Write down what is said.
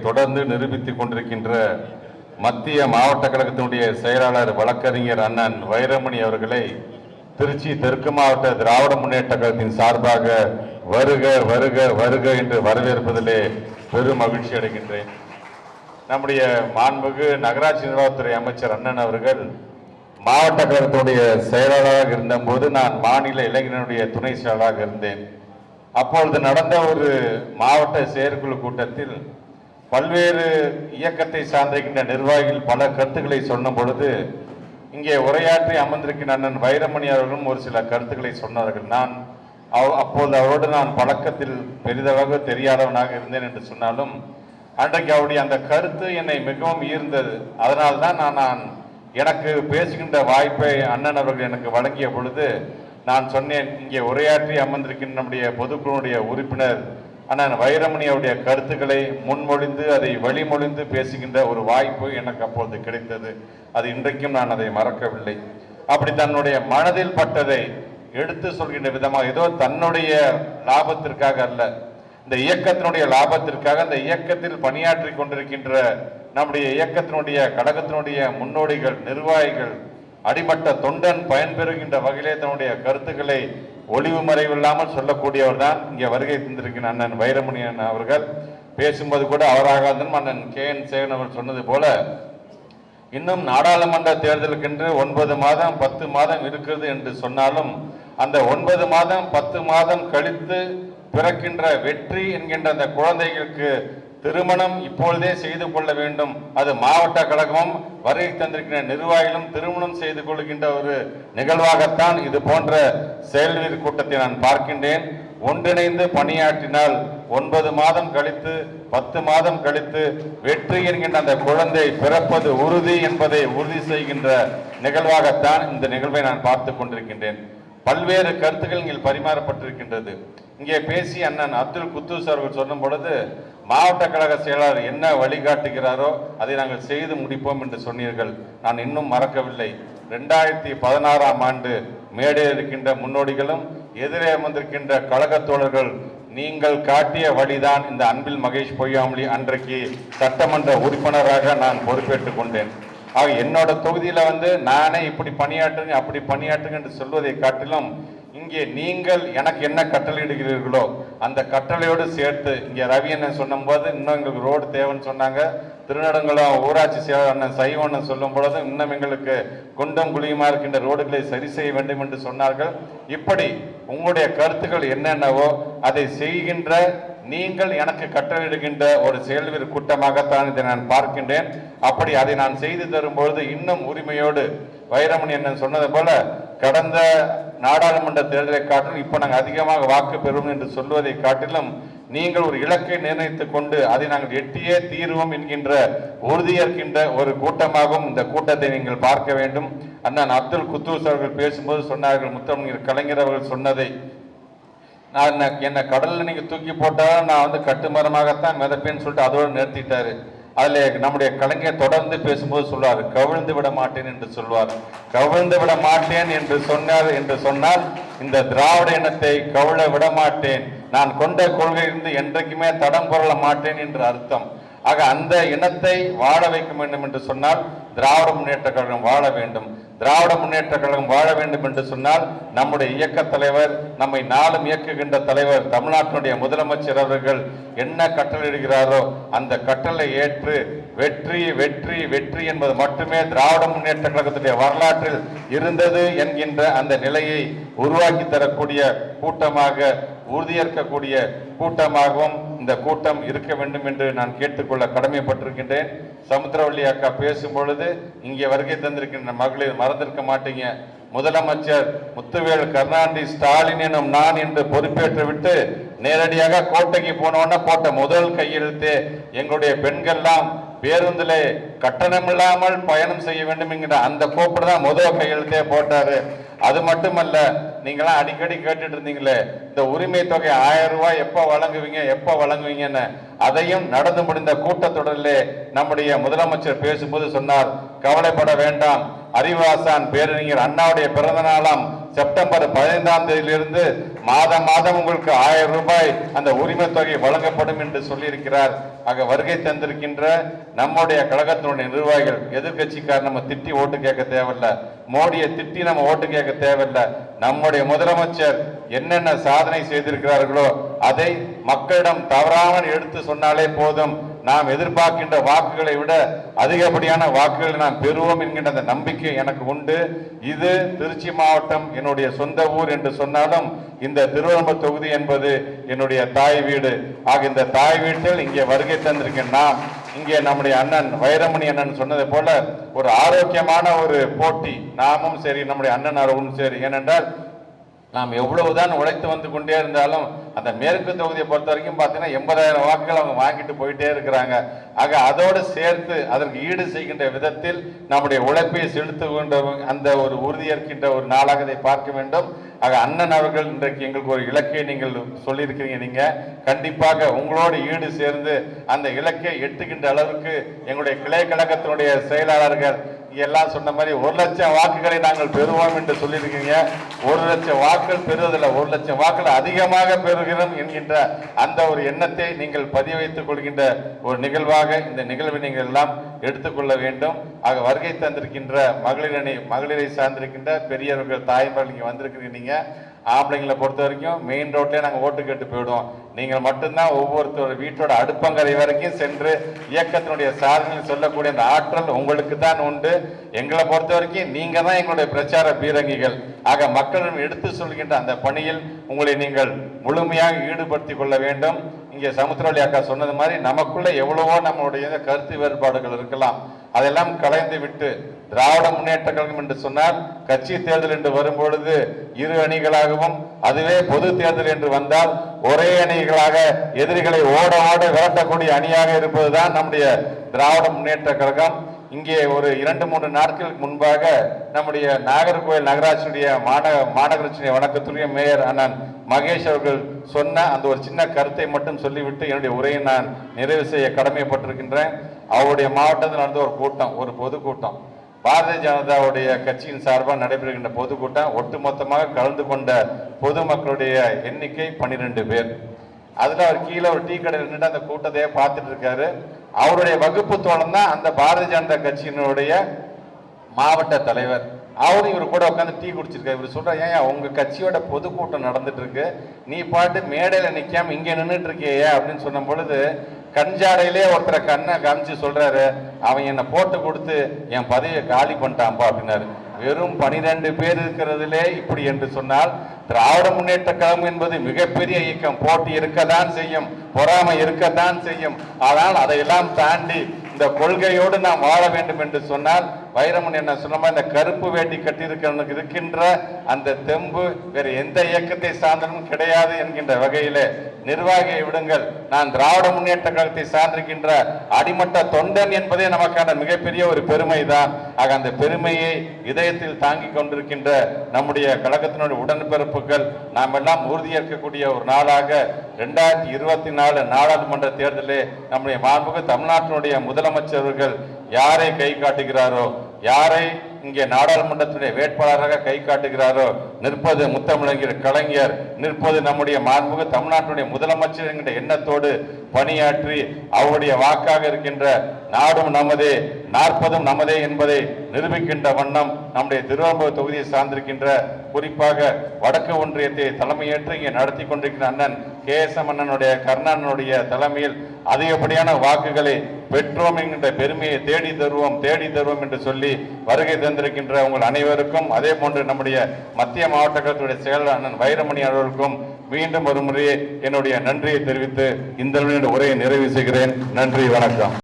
தொடர்ந்து நிரூபித்துக் கொண்டிருக்கின்ற மத்திய மாவட்ட கழகத்தினுடைய செயலாளர் வழக்கறிஞர் அண்ணன் வைரமணி அவர்களை திருச்சி தெற்கு மாவட்ட திராவிட முன்னேற்ற கழகத்தின் சார்பாக வருக வருக வருக என்று வரவேற்பதிலே பெரும் மகிழ்ச்சி அடைகின்றேன். நம்முடைய மாண்புமிகு நகராட்சி நிர்வாகத்துறை அமைச்சர் அண்ணன் அவர்கள் மாவட்ட கழகத்தினுடைய செயலாளராக இருந்தபோது நான் மாநில இளைஞனுடைய துணை செயலாளராக இருந்தேன். அப்பொழுது நடந்த ஒரு மாவட்ட செயற்குழு கூட்டத்தில் பல்வேறு இயக்கத்தை சார்ந்திருக்கின்ற நிர்வாகிகள் பல கருத்துக்களை சொன்ன பொழுது இங்கே உரையாற்றி அமர்ந்திருக்கின்ற அண்ணன் வைரமணி அவர்களும் ஒரு சில கருத்துக்களை சொன்னார்கள். நான் அப்போது அவரோடு நான் பழக்கத்தில் பெரிதளவு தெரியாதவனாக இருந்தேன் என்று சொன்னாலும் அன்றைக்கு அவருடைய அந்த கருத்து என்னை மிகவும் ஈர்ந்தது. அதனால்தான் நான் எனக்கு பேசுகின்ற வாய்ப்பை அண்ணன் அவர்கள் எனக்கு வழங்கிய பொழுது நான் சொன்னேன், இங்கே உரையாற்றி அமர்ந்திருக்கின்ற நம்முடைய பொதுக்குழுடைய உறுப்பினர் அண்ணன் வைரமணி அவருடைய கருத்துக்களை முன்மொழிந்து அதை வழிமொழிந்து பேசுகின்ற ஒரு வாய்ப்பு எனக்கு அப்பொழுது கிடைத்தது. அது இன்றைக்கும் நான் அதை மறக்கவில்லை. அப்படி தன்னுடைய மனதில் பட்டதை எடுத்து சொல்கின்ற விதமாக ஏதோ தன்னுடைய லாபத்திற்காக அல்ல, இந்த இயக்கத்தினுடைய லாபத்திற்காக இந்த இயக்கத்தில் பணியாற்றி கொண்டிருக்கின்ற நம்முடைய இயக்கத்தினுடைய கழகத்தினுடைய முன்னோடிகள் நிர்வாகிகள் அடிமட்ட தொண்டன் பயன்பெறுகின்ற வகையிலே தன்னுடைய கருத்துக்களை ஒளிவு மறைவில்லாமல் சொல்லக்கூடியவர் தான் இங்கே வருகை தந்திருக்கிற அண்ணன் வைரமணி அவர்கள். பேசும்போது கூட அவராக அண்ணன் KN சேகன் அவர்கள் சொன்னது போல இன்னும் நாடாளுமன்ற தேர்தலுக்கென்று 9 மாதம் 10 மாதம் இருக்கிறது என்று சொன்னாலும் அந்த 9 மாதம் 10 மாதம் கழித்து பிறக்கின்ற வெற்றி என்கின்ற அந்த குழந்தைகளுக்கு திருமணம் இப்பொழுதே செய்து கொள்ள வேண்டும். அது மாவட்ட கழகமும் வருகை தந்திருக்கிற நிர்வாகிகளும் திருமணம் செய்து கொள்கின்ற ஒரு நிகழ்வாகத்தான் இது போன்ற செயல்வீர் கூட்டத்தை நான் பார்க்கின்றேன். ஒன்றிணைந்து பணியாற்றினால் 9 மாதம் கழித்து 10 மாதம் கழித்து வெற்றி என்கின்ற அந்த குழந்தை பிறப்பது உறுதி என்பதை உறுதி செய்கின்ற நிகழ்வாகத்தான் இந்த நிகழ்வை நான் பார்த்து கொண்டிருக்கின்றேன். பல்வேறு கருத்துக்கள் இங்கே பரிமாறப்பட்டிருக்கின்றது. இங்கே பேசி அண்ணன் அப்துல் குத்தூஸ் அவர்கள் சொல்லும் பொழுது மாவட்ட கழக செயலாளர் என்ன வழிகாட்டுகிறாரோ அதை நாங்கள் செய்து முடிப்போம் என்று சொன்னீர்கள். நான் இன்னும் மறக்கவில்லை. 2016ஆம் ஆண்டு மேடையில் இருக்கின்ற முன்னோடிகளும் எதிரே அமர்ந்திருக்கின்ற கழக தோழர்கள் நீங்கள் காட்டிய வழிதான் இந்த அன்பில் மகேஷ் பொய்யாமொழி அன்றைக்கு சட்டமன்ற உறுப்பினராக நான் பொறுப்பேற்றுக் கொண்டேன். ஆக என்னோட தொகுதியில் நானே இப்படி பணியாற்றுங்க அப்படி திருநடங்க என்று சொல்வதை காட்டிலும் இங்கே நீங்கள் எனக்கு என்ன கட்டளையிடுகிறீர்களோ அந்த கட்டளையோடு சேர்த்து இங்கே ரவி அண்ணன் சொன்னும் போது இன்னும் எங்களுக்கு ரோடு தேவைன்னு சொன்னாங்க. திருநடங்குளம் ஊராட்சி செயலர் அண்ணன் சைவண்ணன் சொல்லும் பொழுது இன்னும் எங்களுக்கு குண்டும் குழியுமா இருக்கின்ற ரோடுகளை சரி செய்ய வேண்டும் என்று சொன்னார்கள். இப்படி உங்களுடைய கருத்துக்கள் என்னென்னவோ அதை செய்கின்ற நீங்கள் எனக்கு கட்டளையிடுகின்ற ஒரு செயல்வீர் கூட்டமாகத்தான் இதை நான் பார்க்கின்றேன். அப்படி அதை நான் செய்து தரும்பொழுது இன்னும் உரிமையோடு வைரமணி என்ன சொன்னது போல கடந்த நாடாளுமன்ற தேர்தலை காட்டிலும் இப்போ நாங்கள் அதிகமாக வாக்கு பெறுவோம் என்று சொல்வதை காட்டிலும் நீங்கள் ஒரு இலக்கை நிர்ணயித்துக் கொண்டு அதை நாங்கள் எட்டியே தீர்வோம் என்கின்ற உறுதியேற்கின்ற ஒரு கூட்டமாகவும் இந்த கூட்டத்தை நீங்கள் பார்க்க வேண்டும். அண்ணன் அப்துல் குத்தூஸ் அவர்கள் பேசும்போது சொன்னார்கள், முத்தமிழ் கலைஞர் அவர்கள் சொன்னதை, நான் என்னை கடலில் நீங்கள் தூக்கி போட்டாலும் நான் கட்டுமரமாகத்தான் மிதப்பேன்னு சொல்லிட்டு அதோடு நிறுத்திட்டாரு. அதில் நம்முடைய கலைஞர் தொடர்ந்து பேசும்போது சொல்வார், கவிழ்ந்து விட மாட்டேன் என்று சொல்வார். கவிழ்ந்து விட மாட்டேன் என்று சொன்னால் இந்த திராவிட இனத்தை கவிழ விட மாட்டேன், நான் கொண்ட கொள்கையிலிருந்து என்றைக்குமே தடம் புரள மாட்டேன் என்று அர்த்தம். ஆக அந்த இனத்தை வாழ வைக்க வேண்டும் என்று சொன்னால் திராவிட முன்னேற்ற கழகம் வாழ வேண்டும். திராவிட முன்னேற்ற கழகம் வாழ வேண்டும் என்று சொன்னால் நம்முடைய இயக்க தலைவர், நம்மை நாளும் இயக்குகின்ற தலைவர், தமிழ்நாட்டினுடைய முதலமைச்சர் அவர்கள் என்ன கட்டளையிடுகிறாரோ அந்த கட்டளை ஏற்று வெற்றி வெற்றி வெற்றி என்பது மட்டுமே திராவிட முன்னேற்ற கழகத்துடைய வரலாற்றில் இருந்தது என்கின்ற அந்த நிலையை உருவாக்கி தரக்கூடிய கூட்டமாக, உறுதியேற்கக்கூடிய கூட்டமாகவும் இந்த கூட்டம் இருக்க வேண்டும் என்று நான் கேட்டுக்கொள்ள கடமைப்பட்டிருக்கின்றேன். சமுத்திரவள்ளி அக்கா பேசும் பொழுது இங்கே வருகை தந்திருக்கின்ற மகளிர் மறந்திருக்க மாட்டீங்க, முதலமைச்சர் முத்துவேல் கருணாநிதி ஸ்டாலின் எனும் நான் என்று பொறுப்பேற்று விட்டு நேரடியாக கோட்டைக்கு போனோன்னா போட்ட முதல் கையெழுத்தே எங்களுடைய பெண்கள்லாம் பேருந்திலே கட்டணமில்லாமல் பயணம் செய்ய வேண்டும் என்கிற அந்த கோப்பு தான் முதல் கையெழுத்தே போட்டாரு. அது மட்டுமல்ல, நீங்களாம் அடிக்கடி கேட்டுட்டு இருந்தீங்களே இந்த உரிமை தொகை 1000 ரூபாய் எப்போ வழங்குவீங்கன்னு, அதையும் நடந்து முடிந்த கூட்டத்தொடரிலே நம்முடைய முதலமைச்சர் பேசும்போது சொன்னார், கவலைப்பட வேண்டாம், அறிவாசான் பேரறிஞர் அண்ணாவுடைய பிறந்த நாளாம் செப்டம்பர் 15ஆம் தேதியிலிருந்து மாதம் மாதம் உங்களுக்கு 1000 ரூபாய் அந்த உரிமை தொகை வழங்கப்படும் என்று சொல்லியிருக்கிறார். ஆக வருகை தந்திருக்கின்ற நம்முடைய கழகத்தினுடைய நிர்வாகிகள், எதிர்கட்சிக்கார் நம்ம திட்டி ஓட்டு கேட்க தேவையில்லை, மோடியை திட்டி நம்ம ஓட்டு கேட்க தேவையில்லை. நம்முடைய முதலமைச்சர் என்னென்ன சாதனை செய்திருக்கிறார்களோ அதை மக்களிடம் தவறாமல் எடுத்து சொன்னாலே போதும். நாம் எதிர்பார்க்கின்ற வாக்குகளை விட அதிகப்படியான வாக்குகளை நாம் பெறுவோம் என்கின்ற அந்த நம்பிக்கை எனக்கு உண்டு. இது திருச்சி மாவட்டம் என்னுடைய சொந்த ஊர் என்று சொன்னாலும் இந்த திருவரம்பூர் தொகுதி என்பது என்னுடைய தாய் வீடு. ஆக இந்த தாய் வீட்டில் இங்கே வருகை தந்திருக்கேன். நாம் இங்கே நம்முடைய அண்ணன் வைரமணி அண்ணன் சொன்னதை போல ஒரு ஆரோக்கியமான ஒரு போட்டி, நாமும் சரி நம்முடைய அண்ணன் அவர்களும் சரி. ஏனென்றால் நாம் எவ்வளவுதான் உழைத்து வந்து கொண்டே இருந்தாலும் அந்த மேற்கு தொகுதியை பொறுத்த வரைக்கும் பார்த்தீங்கன்னா 80,000 வாக்குகள் அவங்க வாங்கிட்டு போயிட்டே இருக்கிறாங்க. ஆக அதோடு சேர்த்து அதற்கு ஈடு செய்கின்ற விதத்தில் நம்முடைய உழைப்பை செலுத்துகின்ற அந்த ஒரு உறுதியேற்கின்ற ஒரு நாளாக இதை பார்க்க வேண்டும். ஆக அண்ணன் அவர்கள் இன்றைக்கு எங்களுக்கு ஒரு இலக்கை நீங்கள் சொல்லியிருக்கிறீங்க. நீங்க கண்டிப்பாக உங்களோடு ஈடு சேர்ந்து அந்த இலக்கை எட்டுகின்ற அளவுக்கு எங்களுடைய கிளை கழகத்தினுடைய செயலாளர்கள் எல்லாம் சொன்ன மாதிரி 1 லட்சம் வாக்குகளை நாங்கள் பெறுவோம் என்று சொல்லியிருக்கீங்க. 1 லட்சம் வாக்குகள் பெறுவதில்லை, 1 லட்சம் வாக்குகள் அதிகமாக பெறுகிறோம் என்கின்ற அந்த ஒரு எண்ணத்தை நீங்கள் பதிய வைத்துக் கொள்கின்ற ஒரு நிகழ்வாக இந்த நிகழ்வை நீங்கள் எல்லாம் எடுத்துக்கொள்ள வேண்டும். ஆக வருகை தந்திருக்கின்ற மகளிரை சார்ந்திருக்கின்ற பெரியவர்கள், தாய்மார்கள் இங்கே வந்திருக்கிறீங்க. ஆம்பளைங்களை பொறுத்த வரைக்கும் மெயின் ரோட்லேயே நாங்கள் ஓட்டு கேட்டு போயிடுவோம். நீங்கள் மட்டும்தான் ஒவ்வொருத்தர் வீட்டோட அடுப்பங்கரை வரைக்கும் சென்று இயக்கத்தினுடைய சாதனை சொல்லக்கூடிய அந்த ஆற்றல் உங்களுக்கு தான் உண்டு. எங்களை பொறுத்த வரைக்கும் நீங்க தான் எங்களுடைய பிரச்சார பீரங்கிகள். ஆக மக்களிடம் எடுத்து சொல்கின்ற அந்த பணியில் உங்களை நீங்கள் முழுமையாக ஈடுபடுத்திக் கொள்ள வேண்டும். இங்கே சமுத்திரவழி அக்கா சொன்னது மாதிரி நமக்குள்ள எவ்வளவோ நம்மளுடைய கருத்து வேறுபாடுகள் இருக்கலாம், அதெல்லாம் கலைந்து விட்டு திராவிட முன்னேற்ற கழகம் என்று சொன்னால் கட்சி தேர்தல் என்று வரும்பொழுது 2 அணிகளாகவும், அதுவே பொது தேர்தல் என்று வந்தால் ஒரே அணிகளாக எதிரிகளை ஓட ஓட விரட்டக்கூடிய அணியாக இருப்பதுதான் நம்முடைய திராவிட முன்னேற்ற கழகம். இங்கே ஒரு 2-3 நாட்களுக்கு முன்பாக நம்முடைய நாகர்கோவில் நகராட்சியுடைய மாநகராட்சி வணக்கத்துடைய மேயர் அண்ணன் மகேஷ் அவர்கள் சொன்ன அந்த ஒரு சின்ன கருத்தை மட்டும் சொல்லிவிட்டு என்னுடைய உரையை நான் நிறைவு செய்ய கடமைப்பட்டிருக்கின்றேன். அவருடைய மாவட்டத்தில் நடந்த ஒரு கூட்டம், ஒரு பொதுக்கூட்டம், பாரதிய ஜனதாவுடைய கட்சியின் சார்பாக நடைபெறுகின்ற பொதுக்கூட்டம். ஒட்டுமொத்தமாக கலந்து கொண்ட பொதுமக்களுடைய எண்ணிக்கை 12 பேர். அதுல அவர் கீழே ஒரு டீ கடை நின்று அந்த கூட்டத்தையே பார்த்துட்டு இருக்காரு. அவருடைய வகுப்பு தோழன் தான் அந்த பாரதிய ஜனதா கட்சியினுடைய மாவட்ட தலைவர். அவரும் இவர் கூட உட்காந்து டீ குடிச்சிருக்காரு. இவர் சொல்ற, ஏன் உங்க கட்சியோட பொதுக்கூட்டம் நடந்துட்டு இருக்கு, நீ பாட்டு மேடையில நிக்காம இங்க நின்றுட்டு இருக்கியே அப்படின்னு சொன்ன பொழுது கஞ்சாடையிலே ஒருத்தரை கண்ணை காமிச்சு சொல்றாரு, அவன் என்னை போட்டு கொடுத்து என் பதவியை காலி பண்ணிட்டான்பா அப்படின்னாரு. வெறும் 12 பேர் இருக்கிறதுலே இப்படி என்று சொன்னால் திராவிட முன்னேற்ற கழகம் என்பது மிகப்பெரிய இயக்கம். போட்டி இருக்கத்தான் செய்யும், பொறாமை இருக்கத்தான் செய்யும். ஆனால் அதையெல்லாம் தாண்டி இந்த கொள்கையோடு நாம் வாழ வேண்டும் என்று சொன்னால் வைரமணி என்ன சொன்ன இந்த கருப்பு வேட்டி கட்டியிருக்கிறவனுக்கு இருக்கின்ற அந்த தெம்பு வேறு எந்த இயக்கத்தை சார்ந்தனும் கிடையாது என்கின்ற வகையிலே நிர்வாகியை விடுங்கள், நான் திராவிட முன்னேற்ற கழகத்தை சார்ந்திருக்கின்ற அடிமட்ட தொண்டன் என்பதே நமக்கான மிகப்பெரிய ஒரு பெருமை தான். ஆக அந்த பெருமையை இதயத்தில் தாங்கி கொண்டிருக்கின்ற நம்முடைய கழகத்தினுடைய உடன்பிறப்புகள் நாம் எல்லாம் உறுதியேற்கக்கூடிய ஒரு நாளாக 2024 நாடாளுமன்ற தேர்தலிலே நம்முடைய மாண்புமிகு தமிழ்நாட்டினுடைய முதலமைச்சர்கள் யாரை கை காட்டுகிறாரோ, யாரை இங்கே நாடாளுமன்றத்துடைய வேட்பாளராக கை காட்டுகிறாரோ, நிற்பது முத்தமிழர் கலைஞர், நிற்பது நம்முடைய மாண்புமிகு தமிழ்நாட்டுடைய முதலமைச்சர் என்கின்ற எண்ணத்தோடு பணியாற்றி அவருடைய வாக்காக இருக்கின்ற நாடும் நமதே 40ம் நமதே என்பதை நிரூபிக்கின்ற வண்ணம் நம்முடைய திருவரம்பூர் தொகுதியை சார்ந்திருக்கின்ற குறிப்பாக வடக்கு ஒன்றியத்தை தலைமையேற்று இங்கே நடத்தி கொண்டிருக்கிற அண்ணன் KSM அண்ணனுடைய கருணாநிதியுடைய தலைமையில் அதிகப்படியான வாக்குகளை பெற்றோம் என்கின்ற பெருமையை தேடி தருவோம் என்று சொல்லி வருகை தந்திருக்கின்ற உங்கள் அனைவருக்கும், அதே போன்று நம்முடைய மத்திய மாவட்ட கழகத்துடைய செயலாளர் அண்ணன் வைரமணி அவர்களுக்கும் மீண்டும் ஒரு முறையே என்னுடைய நன்றியை தெரிவித்து இந்த உரையை நிறைவு செய்கிறேன். நன்றி, வணக்கம்.